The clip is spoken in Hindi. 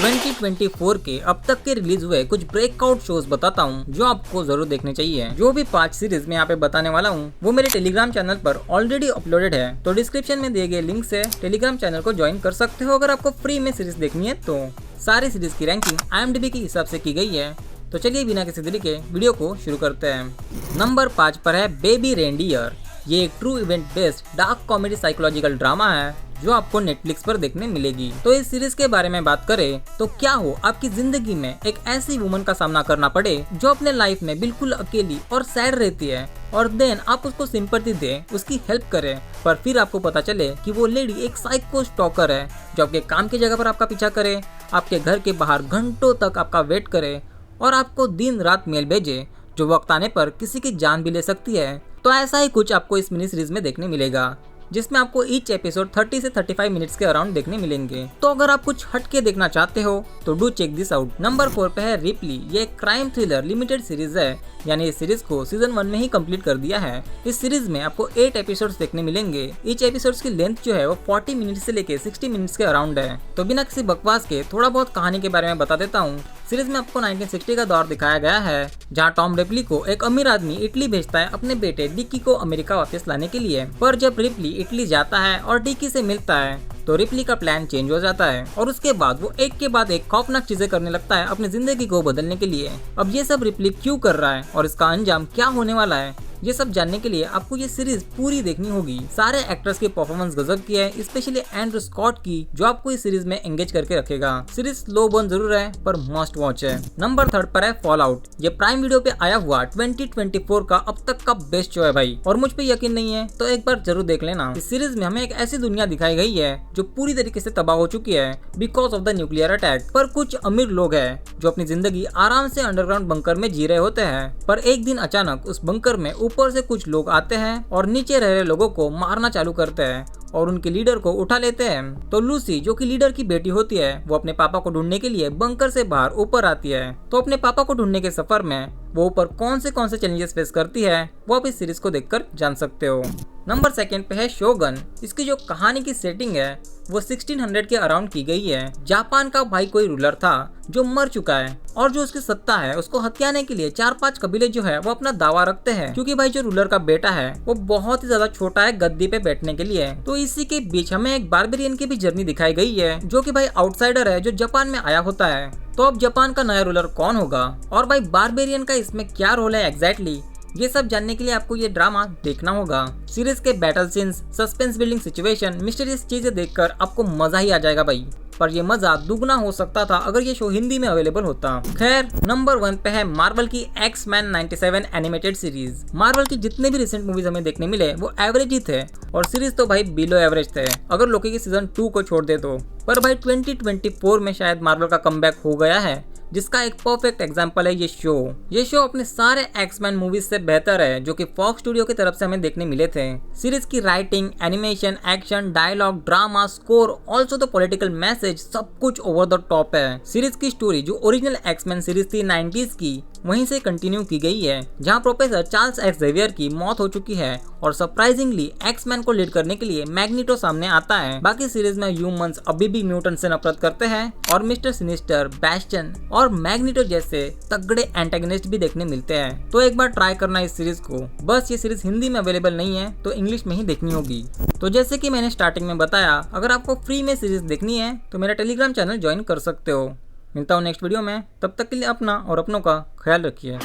2024 के अब तक के रिलीज हुए कुछ ब्रेकआउट शोज बताता हूँ जो आपको जरूर देखने चाहिए। जो भी 5 सीरीज मैं यहाँ पे बताने वाला हूँ वो मेरे टेलीग्राम चैनल पर ऑलरेडी अपलोडेड है, तो डिस्क्रिप्शन में दिए गए लिंक से टेलीग्राम चैनल को ज्वाइन कर सकते हो अगर आपको फ्री में सीरीज देखनी है। तो सारी सीरीज की रैंकिंग IMDb के हिसाब से की गई है। तो चलिए बिना किसी देरी के वीडियो को शुरू करते हैं। नंबर 5 पर है बेबी रेंडियर। ये एक true event based dark comedy psychological drama है जो आपको नेटफ्लिक्स पर देखने मिलेगी। तो इस सीरीज के बारे में बात करें तो क्या हो आपकी जिंदगी में एक ऐसी वुमन का सामना करना पड़े जो अपने लाइफ में बिल्कुल अकेली और सैड रहती है और देन आप उसको सिंपैथी दे, उसकी हेल्प करें, पर फिर आपको पता चले कि वो लेडी एक साइको स्टॉकर है जो आपके काम की जगह पर आपका पीछा करे, आपके घर के बाहर घंटों तक आपका वेट करे और आपको दिन रात मेल भेजे जो वक्त आने पर किसी की जान भी ले सकती है। तो ऐसा ही कुछ आपको इस मिनी सीरीज में देखने मिलेगा जिसमें आपको ईच एपिसोड 30 से 35 मिनट्स के अराउंड देखने मिलेंगे। तो अगर आप कुछ हटके देखना चाहते हो तो do check this out. Number 4 पे है रिप्ली। ये क्राइम थ्रिलर लिमिटेड सीरीज है, यानी इस सीरीज को सीजन 1 में ही कंप्लीट कर दिया है। इस सीरीज में आपको 8 एपिसोड्स देखने मिलेंगे। ईच एपिसोड्स की लेंथ जो है वो 40 मिनट से लेके 60 मिनट्स के अराउंड है। तो बिना किसी बकवास के थोड़ा बहुत कहानी के बारे में बता देता हूँ। सीरीज में आपको 1960 का दौर दिखाया गया है जहाँ टॉम रिप्ली को एक अमीर आदमी इटली भेजता है अपने बेटे डिकी को अमेरिका वापस लाने के लिए। पर जब रिप्ली इटली जाता है और डिकी से मिलता है तो रिप्ली का प्लान चेंज हो जाता है और उसके बाद वो एक के बाद एक खौफनाक चीजें करने लगता है अपनी जिंदगी को बदलने के लिए। अब ये सब रिप्ली क्यों कर रहा है और इसका अंजाम क्या होने वाला है, ये सब जानने के लिए आपको ये सीरीज पूरी देखनी होगी। सारे एक्टर्स की परफॉर्मेंस गजब की है, स्पेशली एंड्रू स्कॉट की, जो आपको इस सीरीज में एंगेज करके रखेगा। सीरीज स्लो बर्न जरूर है पर मस्ट वॉच है। नंबर 3 पर है फॉल आउट। ये प्राइम वीडियो पे आया हुआ 2024 का अब तक का बेस्ट शो है भाई, और मुझ पे यकीन नहीं है तो एक बार जरूर देख लेना। इस सीरीज में हमें एक ऐसी दुनिया दिखाई गई है जो पूरी तरीके से तबाह हो चुकी है because of the nuclear attack. पर कुछ अमीर लोग हैं जो अपनी जिंदगी आराम से अंडरग्राउंड बंकर में जी रहे होते हैं, पर एक दिन अचानक उस बंकर में ऊपर से कुछ लोग आते हैं और नीचे रह रहे लोगों को मारना चालू करते हैं और उनके लीडर को उठा लेते हैं। तो लूसी जो कि लीडर की बेटी होती है वो अपने पापा को ढूंढने के लिए बंकर से बाहर ऊपर आती है। तो अपने पापा को ढूंढने के सफर में वो ऊपर कौन से चैलेंजेस फेस करती है वो आप इस सीरीज को देखकर जान सकते हो। नंबर 2 पे है शोगन। इसकी जो कहानी की सेटिंग है वो 1600 के अराउंड की गई है। जापान का भाई कोई रूलर था जो मर चुका है और जो उसकी सत्ता है उसको हथियाने के लिए 4-5 कबीले जो है वो अपना दावा रखते हैं, क्योंकि भाई जो रूलर का बेटा है वो बहुत ही ज्यादा छोटा है गद्दी पे बैठने के लिए। तो इसी के बीच हमें एक बारबेरियन की भी जर्नी दिखाई गई है जो कि भाई आउटसाइडर है जो जापान में आया होता है। तो अब जापान का नया रूलर कौन होगा और भाई बारबेरियन का इसमें क्या रोल है एग्जैक्टली, ये सब जानने के लिए आपको ये ड्रामा देखना होगा। सीरीज के battle scenes, suspense building situation, mysterious चीजें देखकर आपको मजा ही आ जाएगा भाई, पर ये मजा दुगना हो सकता था अगर ये शो हिंदी में अवेलेबल होता। खैर नंबर 1 पे है मार्वल की X-Men 97 एनिमेटेड सीरीज। मार्वल की जितने भी रिसेंट मूवीज हमें देखने मिले वो एवरेज ही थे और सीरीज तो भाई बिलो एवरेज थे अगर लोकी की सीजन 2 को छोड़ दे तो। पर भाई 2024 में शायद मार्वल का कमबैक हो गया है जिसका एक परफेक्ट एग्जांपल है ये शो। ये शो अपने सारे X-Men मूवीज से बेहतर है जो कि फॉक्स स्टूडियो की तरफ से हमें देखने मिले थे। सीरीज की writing, animation, action, dialogue, drama, score, also the political message सब कुछ ओवर द टॉप है। सीरीज की स्टोरी जो ओरिजिनल X-Men सीरीज थी 90s की वहीं से कंटिन्यू की गई है, जहां प्रोफेसर चार्ल्स एक्सेवियर की मौत हो चुकी है और सरप्राइजिंगली X-Men को लीड करने के लिए मैग्नीटो सामने आता है। बाकी सीरीज में ह्यूमंस अभी भी म्यूटेंट से नफरत करते हैं और मिस्टर सिनिस्टर, बैस्टियन और मैग्नीटो जैसे तगड़े एंटागनिस्ट भी देखने मिलते हैं। तो एक बार ट्राई करना इस सीरीज को। बस ये सीरीज हिंदी में अवेलेबल नहीं है तो इंग्लिश में ही देखनी होगी। तो जैसे कि मैंने स्टार्टिंग में बताया, अगर आपको फ्री में सीरीज देखनी है तो मेरा टेलीग्राम चैनल ज्वाइन कर सकते हो। मिलता हूँ नेक्स्ट वीडियो में, तब तक के लिए अपना और अपनों का ख्याल रखिए।